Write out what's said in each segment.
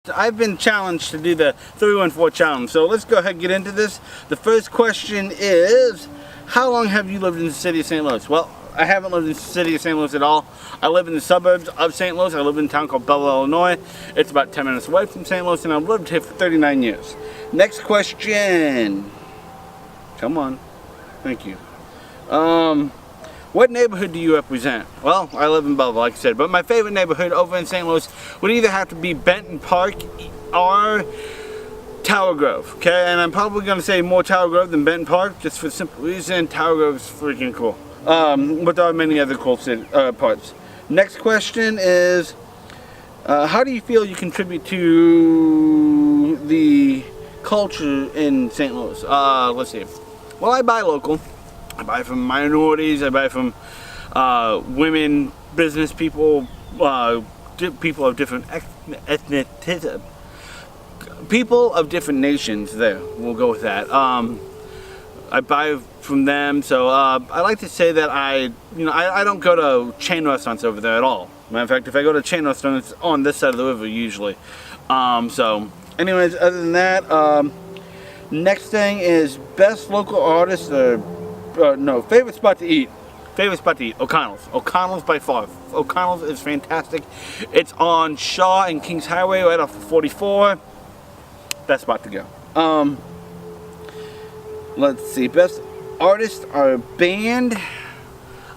I've been challenged to do the 314 challenge, so let's go ahead and get into this. The first question is, how long have you lived in the city of St. Louis? Well, I haven't lived in the city of St. Louis at all. I live in the suburbs of St. Louis. I live in a town called Belleville, Illinois. It's about 10 minutes away from St. Louis, and I've lived here for 39 years. Next question. Come on. Thank you. What neighborhood do you represent? Well, I live in Belleville, like I said, but my favorite neighborhood over in St. Louis would either have to be Benton Park or Tower Grove, okay? And I'm probably going to say more Tower Grove than Benton Park, just for the simple reason Tower Grove is freaking cool. But there are many other cool parts. Next question is, how do you feel you contribute to the culture in St. Louis? Let's see. Well, I buy local. I buy from minorities, I buy from women, business people, people of different ethnicities, people of different nations. There, we'll go with that. I buy from them, so I like to say that I don't go to chain restaurants over there at all. Matter of fact, if I go to a chain restaurant, it's on this side of the river usually. So, anyways, other than that, next thing is best local artist. No, favorite spot to eat. Favorite spot to eat, O'Connell's. O'Connell's by far. O'Connell's is fantastic. It's on Shaw and Kings Highway right off of 44. Best spot to go. Let's see, best artist or band.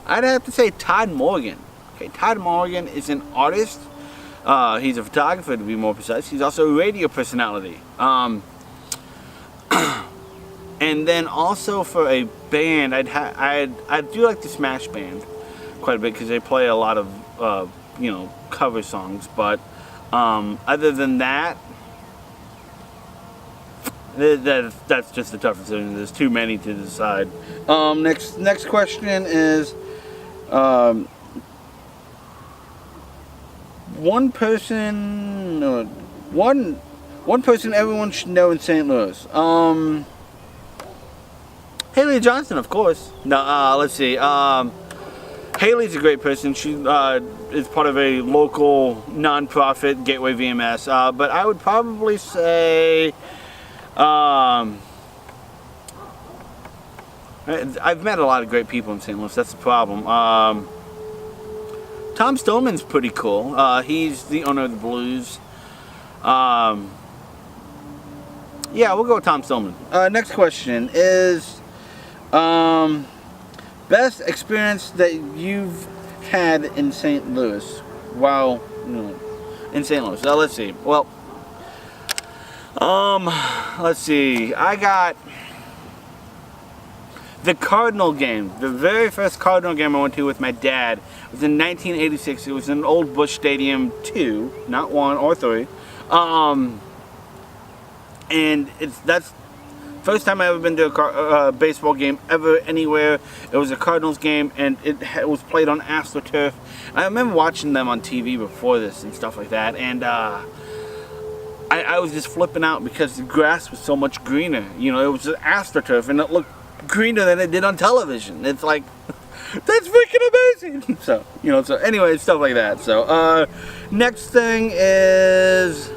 I'd have to say Todd Morgan. Okay, Todd Morgan is an artist. He's a photographer, to be more precise. He's also a radio personality. And then also for a band, I do like the Smash Band quite a bit because they play a lot of cover songs. But other than that, that's just the toughest thing. There's too many to decide. Next question is one person everyone should know in St. Louis. Haley Johnson, of course. No, let's see. Haley's a great person. She is part of a local non-profit, Gateway VMS. But I would probably say I've met a lot of great people in St. Louis. That's the problem. Tom Stillman's pretty cool. He's the owner of the Blues. Yeah, we'll go with Tom Stillman. Next question is best experience that you've had in St. Louis while in St. Louis. Let's see. Well, let's see. I got the Cardinal game. The very first Cardinal game I went to with my dad was in 1986. It was in Old Busch Stadium 2, not 1 or 3. And that's first time I ever been to a baseball game ever anywhere. It was a Cardinals game, and it was played on AstroTurf. I remember watching them on TV before this and stuff like that, and I was just flipping out because the grass was so much greener. It was AstroTurf, and it looked greener than it did on television. It's like, that's freaking amazing. So anyway, stuff like that. So next thing is,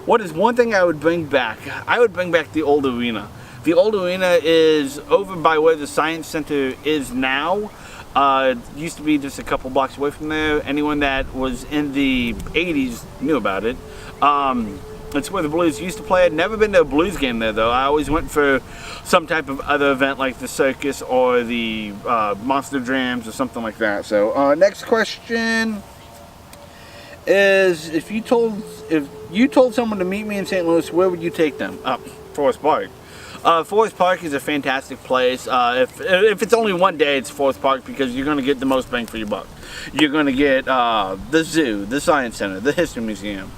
what is one thing I would bring back? I would bring back the old arena. The old arena is over by where the Science Center is now. It used to be just a couple blocks away from there. Anyone that was in the 80s knew about it. It's where the Blues used to play. I'd never been to a Blues game there, though. I always went for some type of other event like the circus or the Monster Drams or something like that. So next question is, if you told someone to meet me in St. Louis, where would you take them? Forest Park. Forest Park is a fantastic place. If it's only one day, it's Forest Park because you're going to get the most bang for your buck. You're going to get the zoo, the Science Center, the History Museum,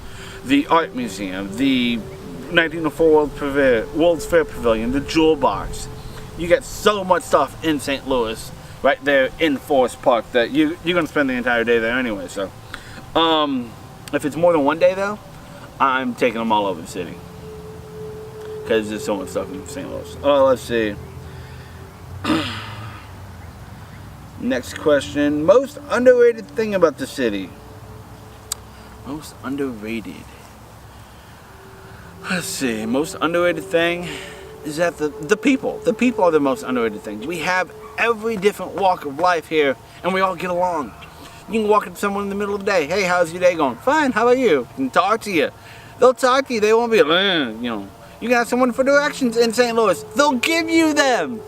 the Art Museum, the 1904 World's Fair Pavilion, the Jewel Box. You get so much stuff in St. Louis right there in Forest Park that you're going to spend the entire day there anyway. So, if it's more than one day though, I'm taking them all over the city because there's so much stuff in St. Louis. Let's see. Next question. Most underrated thing about the city. Most underrated. Let's see. Most underrated thing is that the people. The people are the most underrated thing. We have every different walk of life here, and we all get along. You can walk up to someone in the middle of the day. Hey, how's your day going? Fine. How about you? And talk to you. They'll talk to you. They won't be like, you know. You can ask someone for directions in St. Louis. They'll give you them.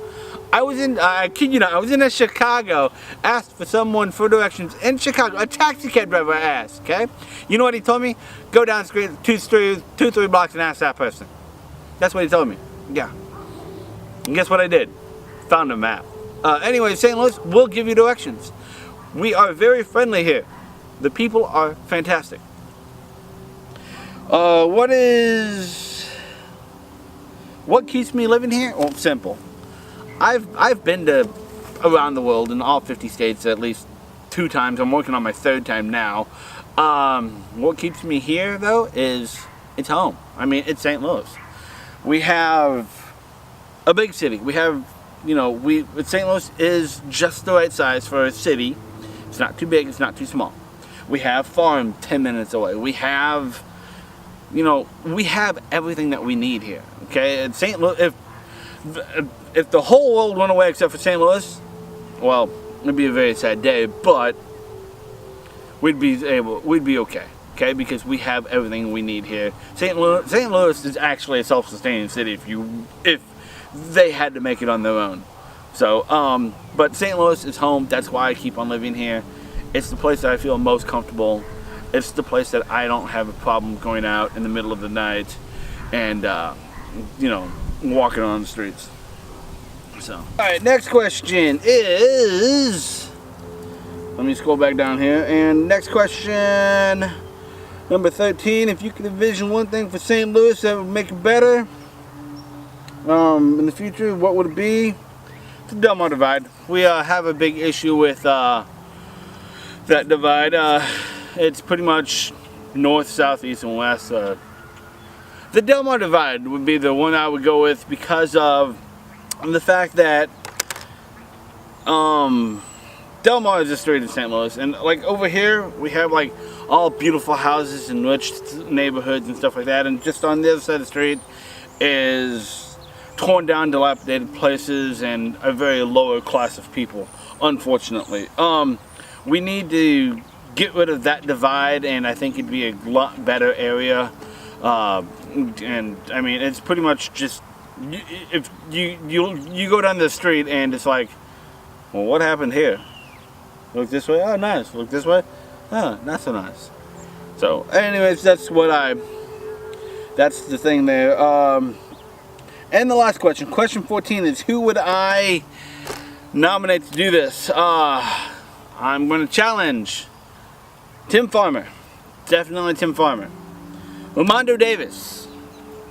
I kid you not, I was in Chicago, asked for someone for directions in Chicago. A taxi cab driver asked, okay? You know what he told me? Go down the street, two, three blocks and ask that person. That's what he told me. Yeah. And guess what I did? Found a map. Anyway, St. Louis will give you directions. We are very friendly here. The people are fantastic. What keeps me living here? Well, simple. I've been to around the world in all 50 states at least 2 times. I'm working on my 3rd time now. What keeps me here though is it's home. I mean, it's St. Louis. We have a big city. We have, you know, St. Louis is just the right size for a city. It's not too big, it's not too small. We have farm 10 minutes away. We have, you know, we have everything that we need here. Okay, and St. Louis, if the whole world went away except for St. Louis, well, it'd be a very sad day, but we'd be okay. Okay, because we have everything we need here. St. Louis is actually a self-sustaining city if they had to make it on their own. So, but St. Louis is home. That's why I keep on living here. It's the place that I feel most comfortable. It's the place that I don't have a problem going out in the middle of the night and, you know, walking on the streets. So, all right, next question is, let me scroll back down here, and next question, number 13, if you could envision one thing for St. Louis that would make it better in the future, what would it be? The Delmar Divide. We have a big issue with that divide. It's pretty much north, south, east, and west. The Delmar Divide would be the one I would go with because of the fact that Delmar is a street in St. Louis, and like over here we have like all beautiful houses and rich neighborhoods and stuff like that, and just on the other side of the street is torn down, dilapidated places and a very lower class of people, unfortunately. We need to get rid of that divide, and I think it'd be a lot better area. And I mean, it's pretty much just if you go down the street and it's like, well, what happened here? Look this way, oh nice. Look this way, oh not so nice. So anyways, that's the thing there. And the last question, question 14 is, who would I nominate to do this? I'm going to challenge Tim Farmer, definitely Tim Farmer, Ramondo Davis,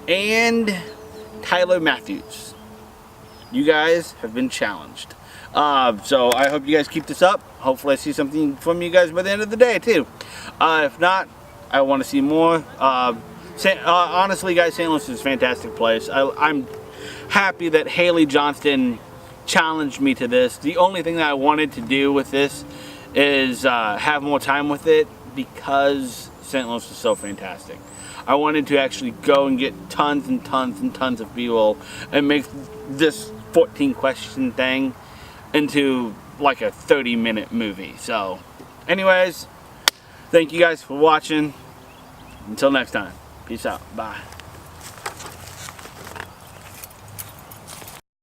and Tyler Matthews. You guys have been challenged. So I hope you guys keep this up. Hopefully I see something from you guys by the end of the day too. If not, I want to see more. Honestly guys, St. Louis is a fantastic place. I'm happy that Haley Johnston challenged me to this. The only thing that I wanted to do with this is have more time with it because St. Louis is so fantastic. I wanted to actually go and get tons and tons and tons of B-roll and make this 14 question thing into like a 30-minute movie. So anyways, thank you guys for watching. Until next time, peace out, bye.